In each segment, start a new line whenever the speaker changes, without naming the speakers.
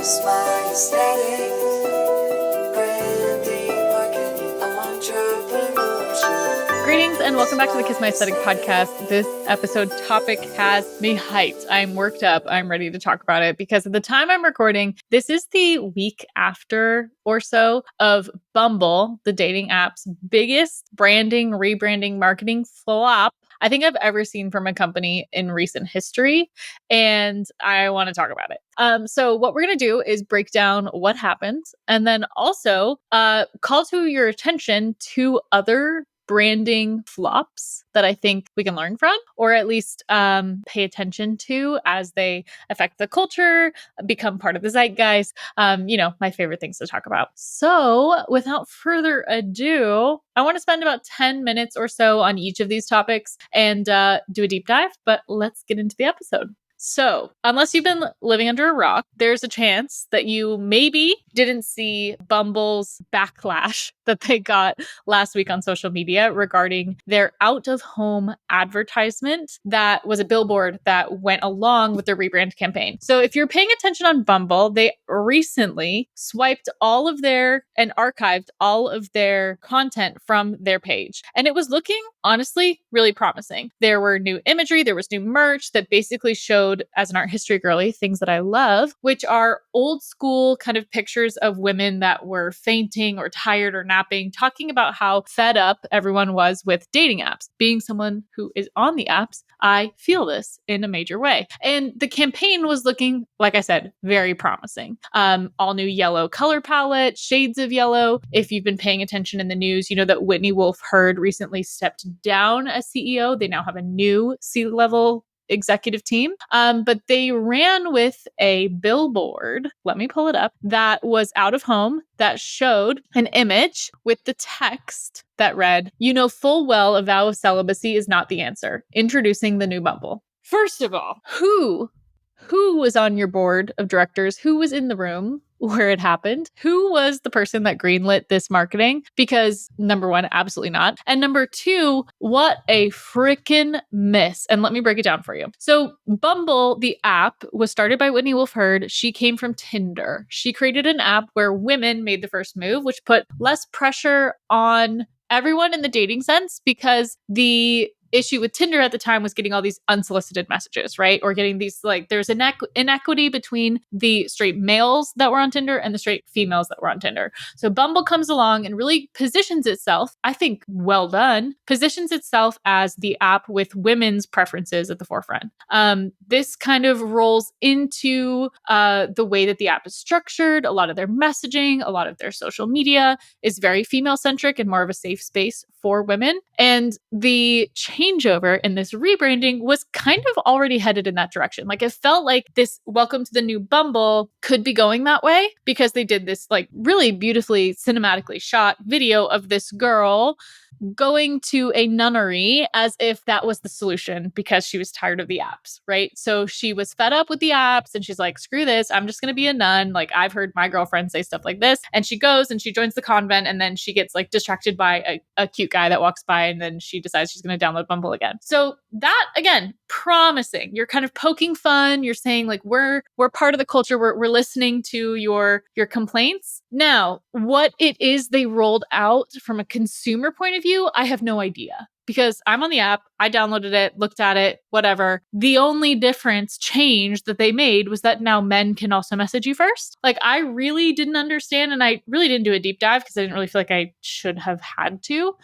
Smart aesthetic, branding, marketing, entrepreneurship.
Greetings and welcome back to the Kiss My Aesthetic podcast. This episode topic has me hyped. I'm worked up. I'm ready to talk about it because at the time I'm recording, this is the week after or so of Bumble, the dating app's biggest branding, rebranding, marketing flop I think I've ever seen from a company in recent history, and I want to talk about it. So what we're going to do is break down what happened and then also call to your attention to other branding flops that I think we can learn from, or at least pay attention to as they affect the culture, become part of the zeitgeist. My favorite things to talk about. So without further ado, I want to spend about 10 minutes or so on each of these topics and do a deep dive, but let's get into the episode. So, unless you've been living under a rock, there's a chance that you maybe didn't see Bumble's backlash that they got last week on social media regarding their out-of-home advertisement that was a billboard that went along with their rebrand campaign. So, if you're paying attention on Bumble, they recently swiped all of their and archived all of their content from their page. And it was looking, honestly, really promising. There were new imagery, there was new merch that basically showed, as an art history girly, things that I love, which are old school kind of pictures of women that were fainting or tired or napping, talking about how fed up everyone was with dating apps. Being someone who is on the apps, I feel this in a major way. And the campaign was looking, like I said, very promising. All new yellow color palette, shades of yellow. If you've been paying attention in the news, you know that Whitney Wolfe Herd recently stepped down as CEO. They now have a new C-level executive team. But they ran with a billboard, let me pull it up, that was out of home, that showed an image with the text that read, "You know full well a vow of celibacy is not the answer. Introducing the new Bumble." First of all, who was on your board of directors? Who was in the room where it happened? Who was the person that greenlit this marketing? Because number one, absolutely not. And number two, what a freaking miss. And let me break it down for you. So Bumble, the app, was started by Whitney Wolfe Herd. She came from Tinder. She created an app where women made the first move, which put less pressure on everyone in the dating sense because the issue with Tinder at the time was getting all these unsolicited messages, right? Or getting these, like, there's an inequity between the straight males that were on Tinder and the straight females that were on Tinder. So Bumble comes along and really positions itself, I think well done, positions itself as the app with women's preferences at the forefront. This kind of rolls into the way that the app is structured. A lot of their messaging, a lot of their social media is very female-centric and more of a safe space for women. And the changeover in this rebranding was kind of already headed in that direction. Like, it felt like this welcome to the new Bumble could be going that way because they did this like really beautifully cinematically shot video of this girl going to a nunnery as if that was the solution because she was tired of the apps, right? So she was fed up with the apps and she's like, screw this, I'm just going to be a nun. Like, I've heard my girlfriend say stuff like this. And she goes and she joins the convent and then she gets like distracted by a cute guy that walks by and then she decides she's going to download Bumble again. So that, again, promising. You're kind of poking fun. You're saying like, we're part of the culture. We're listening to your complaints. Now, what it is they rolled out from a consumer point of view, I have no idea. Because I'm on the app, I downloaded it, looked at it, whatever. The only change that they made was that now men can also message you first. Like, I really didn't understand, and I really didn't do a deep dive because I didn't really feel like I should have had to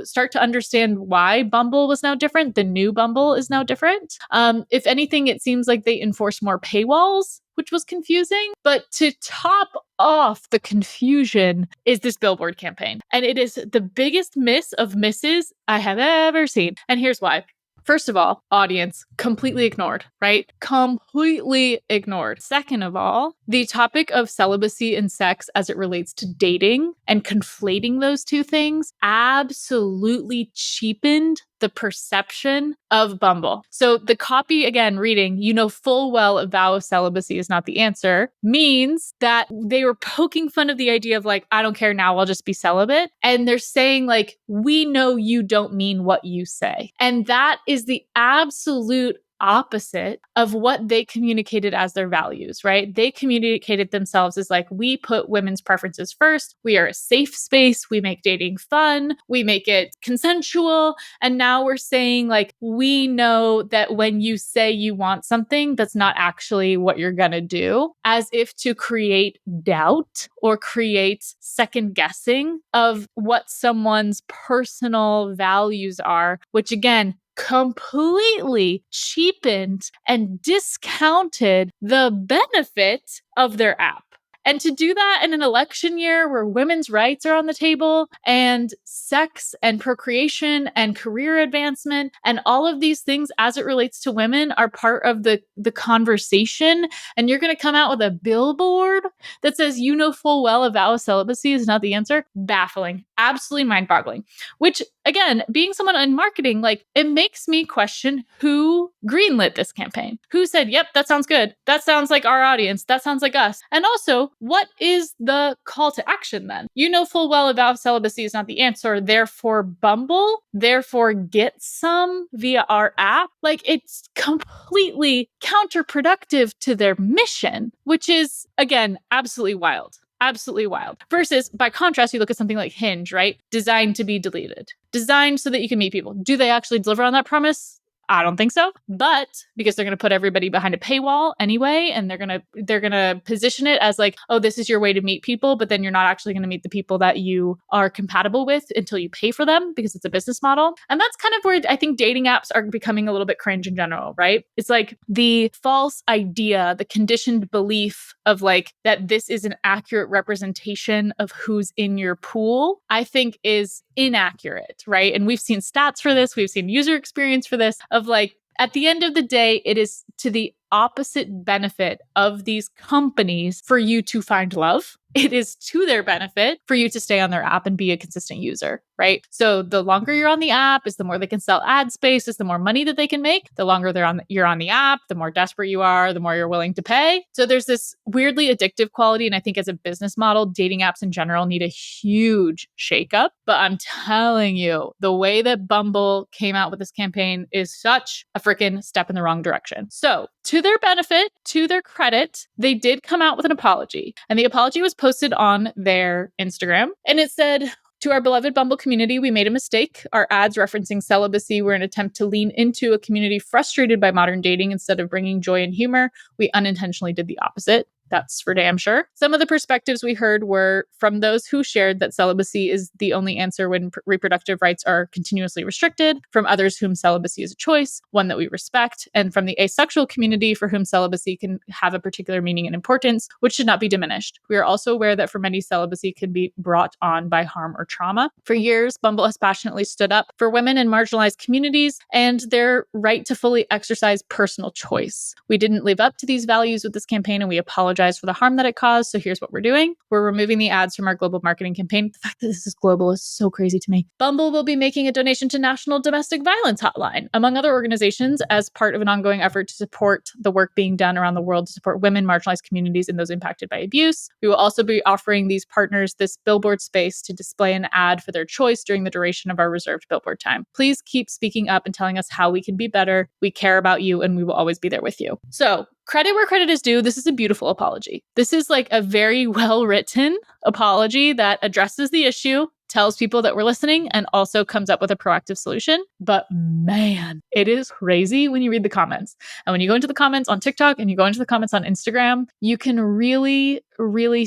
start to understand why Bumble was now different. The new Bumble is now different. If anything, it seems like they enforced more paywalls, which was confusing. But to top off the confusion is this billboard campaign. And it is the biggest miss of misses I have ever seen. And here's why. First of all, audience completely ignored, right? Completely ignored. Second of all, the topic of celibacy and sex as it relates to dating and conflating those two things absolutely cheapened the perception of Bumble. So the copy, again, reading, "You know full well a vow of celibacy is not the answer," means that they were poking fun of the idea of like, I don't care now, I'll just be celibate. And they're saying like, we know you don't mean what you say. And that is the absolute opposite of what they communicated as their values, right? They communicated themselves as like, we put women's preferences first. We are a safe space. We make dating fun. We make it consensual. And now we're saying like, we know that when you say you want something, that's not actually what you're going to do, as if to create doubt or create second guessing of what someone's personal values are, which again, completely cheapened and discounted the benefit of their app. And to do that in an election year where women's rights are on the table and sex and procreation and career advancement and all of these things as it relates to women are part of the conversation. And you're going to come out with a billboard that says, you know full well a vow of celibacy is not the answer. Baffling, absolutely mind-boggling. Which again, being someone in marketing, like it makes me question who greenlit this campaign. Who said, yep, that sounds good. That sounds like our audience. That sounds like us. And also, what is the call to action then? You know full well a vow of celibacy is not the answer. Therefore, Bumble, therefore get some via our app. Like it's completely counterproductive to their mission, which is, again, absolutely wild. Absolutely wild. Versus, by contrast, you look at something like Hinge, right? Designed to be deleted. Designed so that you can meet people. Do they actually deliver on that promise? I don't think so. But because they're going to put everybody behind a paywall anyway, and they're going to position it as like, oh, this is your way to meet people, but then you're not actually going to meet the people that you are compatible with until you pay for them because it's a business model. And that's kind of where I think dating apps are becoming a little bit cringe in general, right? It's like the false idea, the conditioned belief of like that this is an accurate representation of who's in your pool, I think is inaccurate, right? And we've seen stats for this. We've seen user experience for this of like, at the end of the day, it is to the opposite benefit of these companies for you to find love. It is to their benefit for you to stay on their app and be a consistent user, right? So the longer you're on the app is the more they can sell ad space, is the more money that they can make. The longer you're on the app, the more desperate you are, the more you're willing to pay. So there's this weirdly addictive quality. And I think as a business model, dating apps in general need a huge shakeup. But I'm telling you, the way that Bumble came out with this campaign is such a freaking step in the wrong direction. So to their benefit, to their credit, they did come out with an apology. And the apology was posted on their Instagram. And it said, to our beloved Bumble community, we made a mistake. Our ads referencing celibacy were an attempt to lean into a community frustrated by modern dating instead of bringing joy and humor. We unintentionally did the opposite. That's for damn sure. Some of the perspectives we heard were from those who shared that celibacy is the only answer when reproductive rights are continuously restricted, from others whom celibacy is a choice, one that we respect, and from the asexual community for whom celibacy can have a particular meaning and importance, which should not be diminished. We are also aware that for many, celibacy can be brought on by harm or trauma. For years, Bumble has passionately stood up for women in marginalized communities and their right to fully exercise personal choice. We didn't live up to these values with this campaign, and we apologize for the harm that it caused. So here's what we're doing. We're removing the ads from our global marketing campaign. The fact that this is global is so crazy to me. Bumble will be making a donation to National Domestic Violence Hotline, among other organizations, as part of an ongoing effort to support the work being done around the world to support women, marginalized communities, and those impacted by abuse. We will also be offering these partners this billboard space to display an ad for their choice during the duration of our reserved billboard time. Please keep speaking up and telling us how we can be better. We care about you, and we will always be there with you. So credit where credit is due. This is a beautiful apology. This is like a very well-written apology that addresses the issue, tells people that we're listening, and also comes up with a proactive solution. But man, it is crazy when you read the comments. And when you go into the comments on TikTok and you go into the comments on Instagram, you can really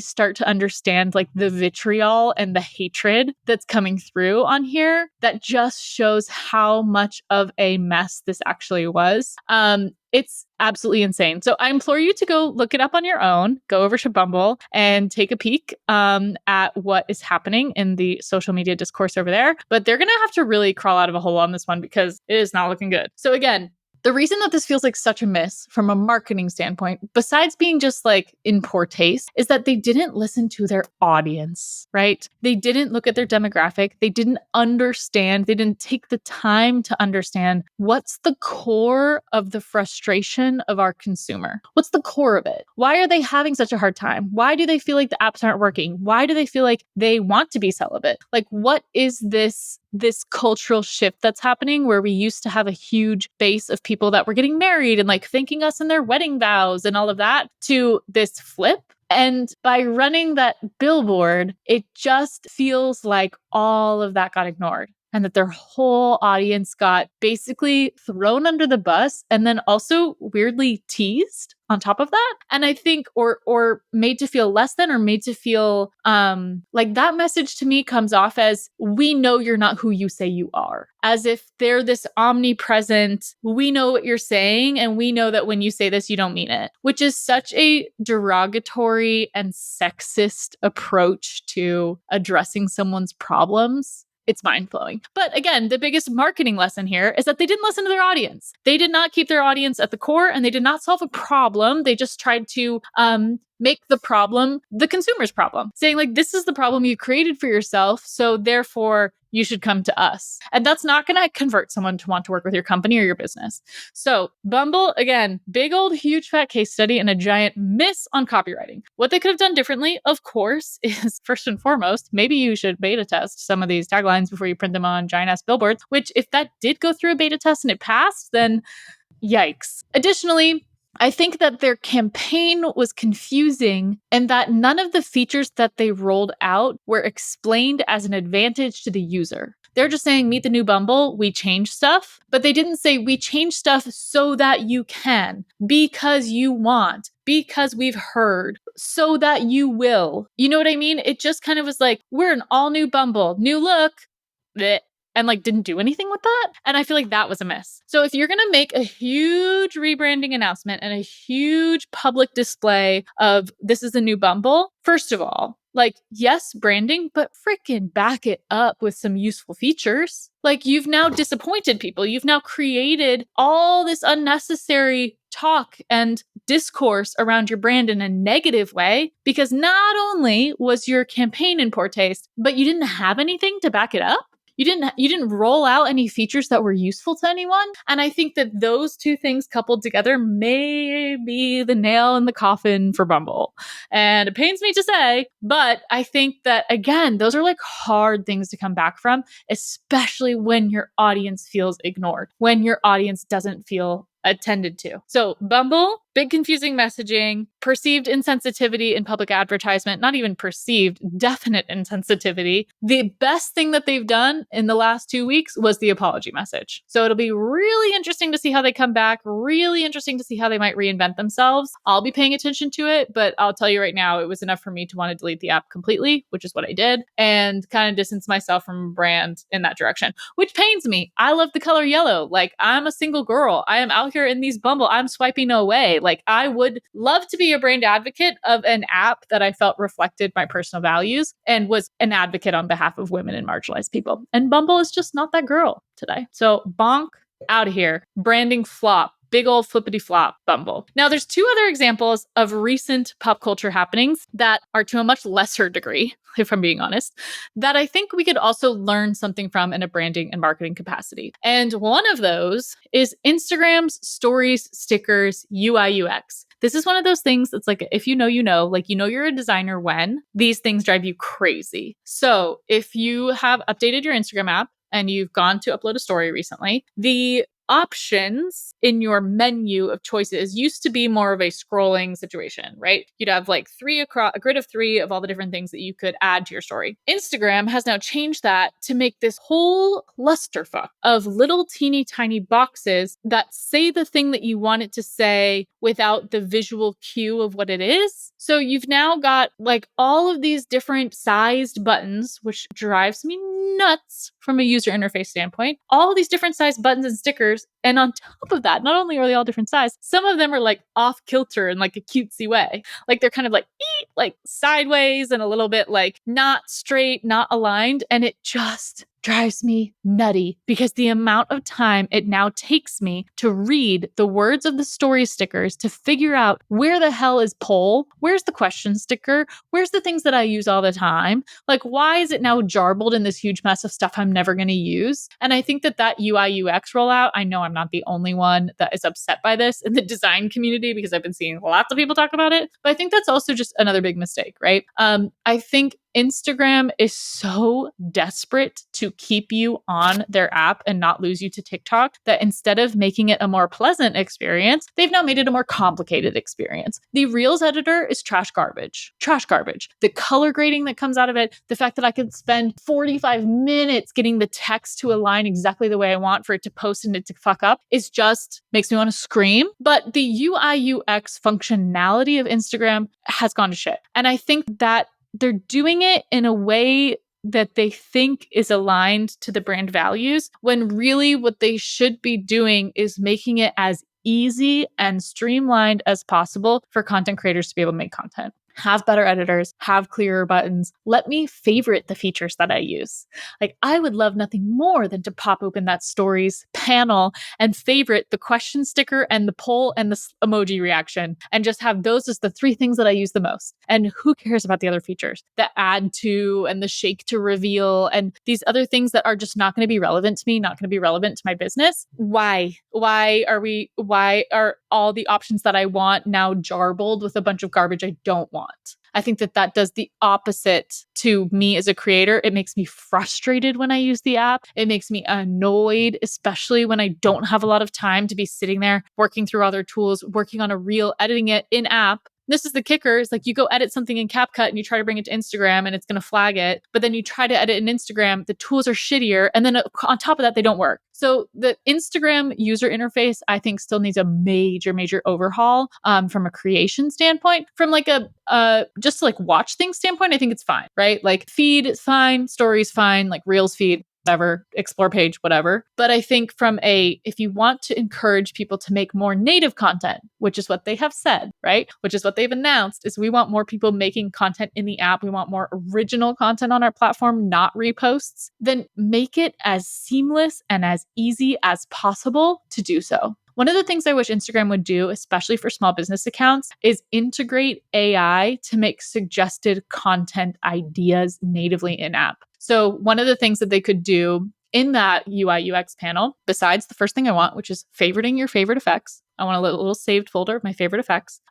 start to understand like the vitriol and the hatred that's coming through on here that just shows how much of a mess this actually was. It's absolutely insane. So I implore you to go look it up on your own, go over to Bumble and take a peek at what is happening in the social media discourse over there. But they're going to have to really crawl out of a hole on this one because it is not looking good. So again, the reason that this feels like such a miss from a marketing standpoint, besides being just like in poor taste, is that they didn't listen to their audience, right? They didn't look at their demographic. They didn't understand. They didn't take the time to understand what's the core of the frustration of our consumer. What's the core of it? Why are they having such a hard time? Why do they feel like the apps aren't working? Why do they feel like they want to be celibate? Like, what is this this cultural shift that's happening where we used to have a huge base of people that were getting married and like thanking us in their wedding vows and all of that to this flip. And by running that billboard, it just feels like all of that got ignored and that their whole audience got basically thrown under the bus and then also weirdly teased on top of that. And I think, or made to feel less than, or made to feel like that message to me comes off as, we know you're not who you say you are. As if they're this omnipresent, we know what you're saying, and we know that when you say this, you don't mean it, which is such a derogatory and sexist approach to addressing someone's problems. It's mind-blowing. But again, the biggest marketing lesson here is that they didn't listen to their audience. They did not keep their audience at the core, and they did not solve a problem. They just tried to make the problem the consumer's problem, saying like, this is the problem you created for yourself, so therefore you should come to us. And that's not going to convert someone to want to work with your company or your business. So Bumble, again, big old huge fat case study and a giant miss on copywriting. What they could have done differently, of course, is first and foremost, maybe you should beta test some of these taglines before you print them on giant ass billboards, which if that did go through a beta test and it passed, then yikes. Additionally, I think that their campaign was confusing and that none of the features that they rolled out were explained as an advantage to the user. They're just saying, meet the new Bumble, we changed stuff, but they didn't say we changed stuff so that you can, because you want, because we've heard, so that you will. You know what I mean? It just kind of was like, we're an all new Bumble, new look, bleh, and like didn't do anything with that. And I feel like that was a miss. So if you're going to make a huge rebranding announcement and a huge public display of this is the new Bumble, first of all, like, yes, branding, but freaking back it up with some useful features. Like, you've now disappointed people. You've now created all this unnecessary talk and discourse around your brand in a negative way, because not only was your campaign in poor taste, but you didn't have anything to back it up. You didn't roll out any features that were useful to anyone. And I think that those two things coupled together may be the nail in the coffin for Bumble. And it pains me to say, but I think that, again, those are like hard things to come back from, especially when your audience feels ignored, when your audience doesn't feel attended to. So Bumble, big confusing messaging, perceived insensitivity in public advertisement, not even perceived, definite insensitivity. The best thing that they've done in the last 2 weeks was the apology message. So it'll be really interesting to see how they come back, really interesting to see how they might reinvent themselves. I'll be paying attention to it, but I'll tell you right now, it was enough for me to want to delete the app completely, which is what I did, and kind of distance myself from a brand in that direction, which pains me. I love the color yellow. Like, I'm a single girl. I am out here in these Bumble. I'm swiping away. Like, I would love to be a brand advocate of an app that I felt reflected my personal values and was an advocate on behalf of women and marginalized people. And Bumble is just not that girl today. So bonk, out of here. Branding flop. Big old flippity flop Bumble. Now, there's two other examples of recent pop culture happenings that are to a much lesser degree, if I'm being honest, that I think we could also learn something from in a branding and marketing capacity. And one of those is Instagram's stories, stickers, UI, UX. This is one of those things that's like, if you know, like, you know, you're a designer when these things drive you crazy. So if you have updated your Instagram app and you've gone to upload a story recently, the options in your menu of choices used to be more of a scrolling situation, right? You'd have like a grid of 3 of all the different things that you could add to your story. Instagram has now changed that to make this whole clusterfuck of little teeny tiny boxes that say the thing that you want it to say without the visual cue of what it is. So you've now got like all of these different sized buttons, which drives me nuts from a user interface standpoint. All these different sized buttons and stickers. And on top of that, not only are they all different size, some of them are like off kilter in like a cutesy way. Like they're kind of like sideways and a little bit like not straight, not aligned. And it just drives me nutty because the amount of time it now takes me to read the words of the story stickers to figure out where the hell is poll, where's the question sticker, where's the things that I use all the time, like why is it now jarbled in this huge mess of stuff I'm never going to use. And I think that UI UX rollout, I know I'm not the only one that is upset by this in the design community because I've been seeing lots of people talk about it, but I think that's also just another big mistake, right? I think Instagram is so desperate to keep you on their app and not lose you to TikTok that instead of making it a more pleasant experience, they've now made it a more complicated experience. The Reels editor is trash garbage. Trash garbage. The color grading that comes out of it, the fact that I could spend 45 minutes getting the text to align exactly the way I want for it to post and it to fuck up is just makes me want to scream. But the UI UX functionality of Instagram has gone to shit. And I think that they're doing it in a way that they think is aligned to the brand values, when really what they should be doing is making it as easy and streamlined as possible for content creators to be able to make content. Have better editors, have clearer buttons. Let me favorite the features that I use. Like, I would love nothing more than to pop open that stories panel and favorite the question sticker and the poll and the emoji reaction and just have those as the three things that I use the most. And who cares about the other features? The add to and the shake to reveal and these other things that are just not going to be relevant to me, not going to be relevant to my business. Why are all the options that I want now jarbled with a bunch of garbage I don't want? I think that does the opposite to me as a creator. It makes me frustrated when I use the app. It makes me annoyed, especially when I don't have a lot of time to be sitting there working through other tools, working on a reel, editing it in app. This is the kicker. It's like you go edit something in CapCut and you try to bring it to Instagram and it's going to flag it. But then you try to edit in Instagram, the tools are shittier. And then on top of that, they don't work. So the Instagram user interface, I think, still needs a major overhaul from a creation standpoint. From like a just to like watch things standpoint, I think it's fine, right? Like feed is fine, stories fine, like Reels feed, whatever, explore page, whatever. But I think if you want to encourage people to make more native content, which is what they have said, right? Which is what they've announced, is we want more people making content in the app. We want more original content on our platform, not reposts. Then make it as seamless and as easy as possible to do so. One of the things I wish Instagram would do, especially for small business accounts, is integrate AI to make suggested content ideas natively in-app. So one of the things that they could do in that UI UX panel, besides the first thing I want, which is favoriting your favorite effects. I want a little saved folder of my favorite effects.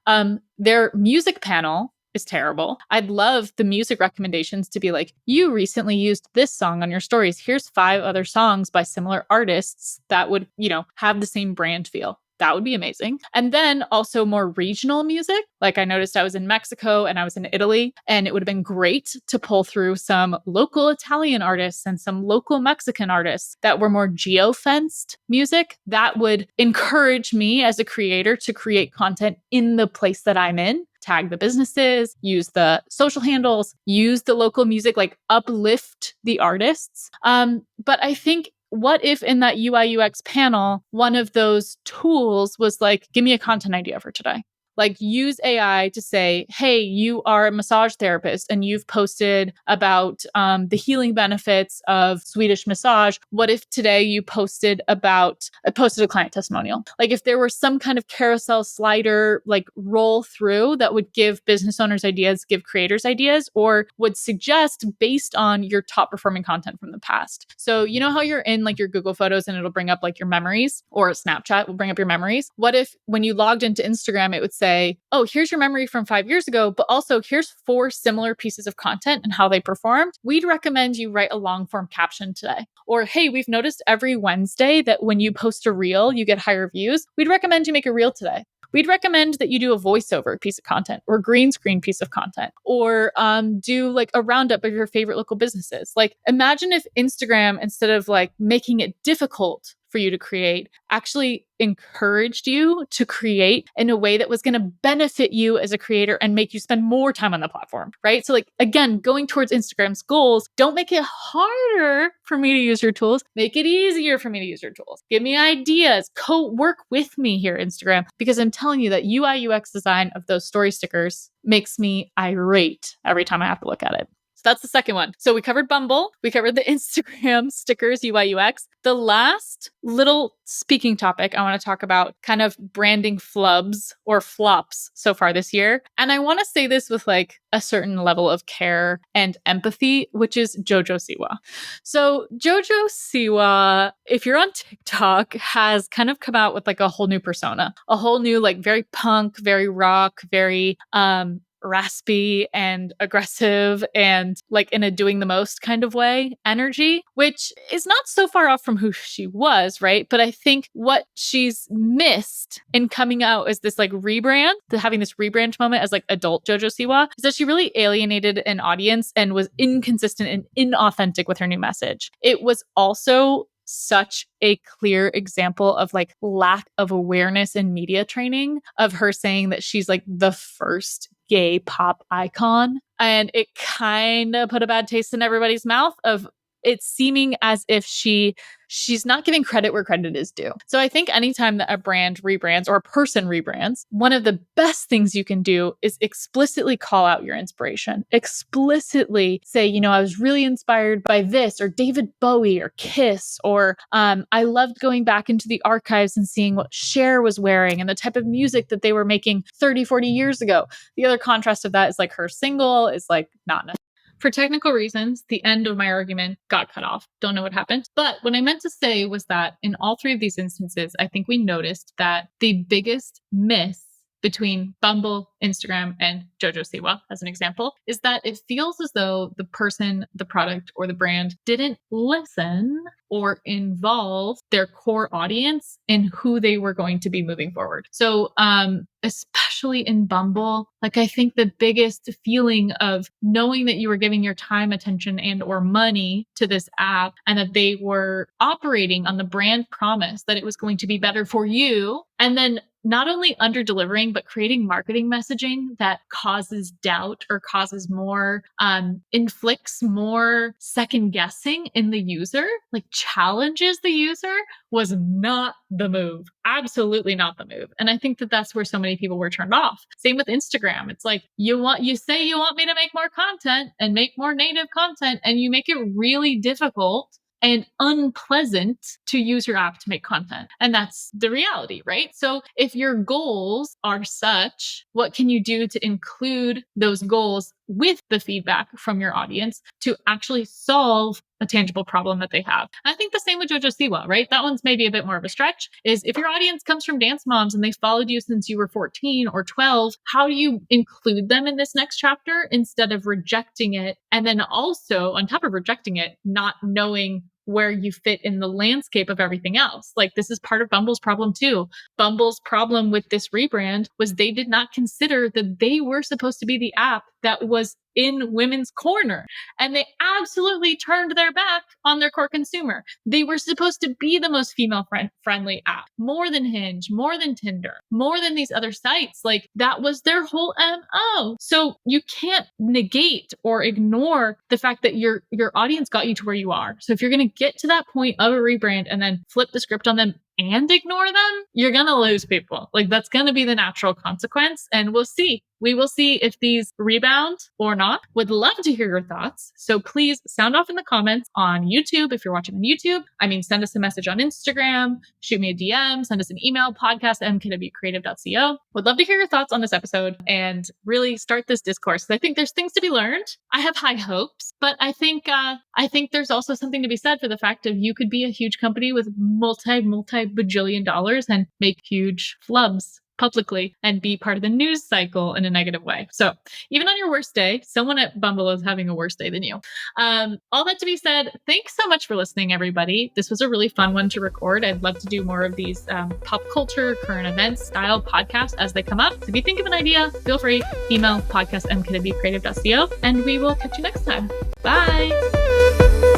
Their music panel is terrible. I'd love the music recommendations to be like, you recently used this song on your stories. Here's 5 other songs by similar artists that would, have the same brand feel. That would be amazing. And then also more regional music. Like I noticed I was in Mexico and I was in Italy, and it would have been great to pull through some local Italian artists and some local Mexican artists that were more geo-fenced music. That would encourage me as a creator to create content in the place that I'm in. Tag the businesses, use the social handles, use the local music, like uplift the artists. But I think, what if in that UI UX panel, one of those tools was like, give me a content idea for today? Like use AI to say, hey, you are a massage therapist and you've posted about the healing benefits of Swedish massage. What if today you posted a client testimonial? Like if there were some kind of carousel slider, like roll through that would give business owners ideas, give creators ideas, or would suggest based on your top performing content from the past. So you know how you're in like your Google Photos and it'll bring up like your memories, or Snapchat will bring up your memories. What if when you logged into Instagram, it would say, oh, here's your memory from 5 years ago, but also here's 4 similar pieces of content and how they performed. We'd recommend you write a long form caption today. Or, hey, we've noticed every Wednesday that when you post a reel, you get higher views. We'd recommend you make a reel today. We'd recommend that you do a voiceover piece of content or green screen piece of content, or do like a roundup of your favorite local businesses. Like imagine if Instagram, instead of like making it difficult for you to create, actually encouraged you to create in a way that was going to benefit you as a creator and make you spend more time on the platform, right? So like, again, going towards Instagram's goals, don't make it harder for me to use your tools. Make it easier for me to use your tools. Give me ideas, co-work with me here, Instagram, because I'm telling you that UI UX design of those story stickers makes me irate every time I have to look at it. So that's the second one. So we covered Bumble. We covered the Instagram stickers, UI, UX. The last little speaking topic I want to talk about, kind of branding flubs or flops so far this year. And I want to say this with like a certain level of care and empathy, which is JoJo Siwa. So JoJo Siwa, if you're on TikTok, has kind of come out with like a whole new persona, a whole new, like very punk, very rock, very, raspy and aggressive and like in a doing the most kind of way energy, which is not so far off from who she was, right? But I think what she's missed in coming out as this like rebrand, having this rebrand moment as like adult JoJo Siwa, is that she really alienated an audience and was inconsistent and inauthentic with her new message. It was also such a clear example of like lack of awareness in media training of her saying that she's like the first gay pop icon. And it kind of put a bad taste in everybody's mouth of it seeming as if she's not giving credit where credit is due. So I think anytime that a brand rebrands or a person rebrands, one of the best things you can do is explicitly call out your inspiration. Explicitly say, you know, I was really inspired by this or David Bowie or Kiss, or I loved going back into the archives and seeing what Cher was wearing and the type of music that they were making 30, 40 years ago. The other contrast of that is like her single is like not necessarily. For technical reasons, the end of my argument got cut off. Don't know what happened. But what I meant to say was that in all three of these instances, I think we noticed that the biggest miss between Bumble, Instagram, and JoJo Siwa, as an example, is that it feels as though the person, the product, or the brand didn't listen or involve their core audience in who they were going to be moving forward. So, especially in Bumble, like I think the biggest feeling of knowing that you were giving your time, attention, and or money to this app and that they were operating on the brand promise that it was going to be better for you, and then not only under delivering, but creating marketing messaging that causes doubt or causes more, inflicts more second guessing in the user, like challenges the user, was not the move. Absolutely not the move. And I think that that's where so many people were turned off. Same with Instagram. It's like you say you want me to make more content and make more native content, and you make it really difficult and unpleasant to use your app to make content. And that's the reality, right? So if your goals are such, what can you do to include those goals with the feedback from your audience to actually solve a tangible problem that they have? I think the same with JoJo Siwa, right? That one's maybe a bit more of a stretch, is if your audience comes from dance moms and they followed you since you were 14 or 12, how do you include them in this next chapter instead of rejecting it? And then also on top of rejecting it, not knowing where you fit in the landscape of everything else. Like this is part of Bumble's problem too. Bumble's problem with this rebrand was they did not consider that they were supposed to be the app that was in women's corner. And they absolutely turned their back on their core consumer. They were supposed to be the most female friendly app, more than Hinge, more than Tinder, more than these other sites. Like that was their whole MO. So you can't negate or ignore the fact that your audience got you to where you are. So if you're going to get to that point of a rebrand and then flip the script on them and ignore them, you're going to lose people. Like that's going to be the natural consequence. And we'll see. We will see if these rebound or not. Would love to hear your thoughts. So please sound off in the comments on YouTube. If you're watching on YouTube, send us a message on Instagram, shoot me a DM, send us an email, podcast@mkwcreative.co. Would love to hear your thoughts on this episode and really start this discourse. I think there's things to be learned. I have high hopes, but I think there's also something to be said for the fact of you could be a huge company with multi-bajillion dollars and make huge flubs publicly and be part of the news cycle in a negative way. So even on your worst day, someone at Bumble is having a worse day than you. All that to be said, thanks so much for listening, everybody. This was a really fun one to record. I'd love to do more of these pop culture, current events style podcasts as they come up. So if you think of an idea, feel free, email podcast@mkwcreative.co, and we will catch you next time. Bye.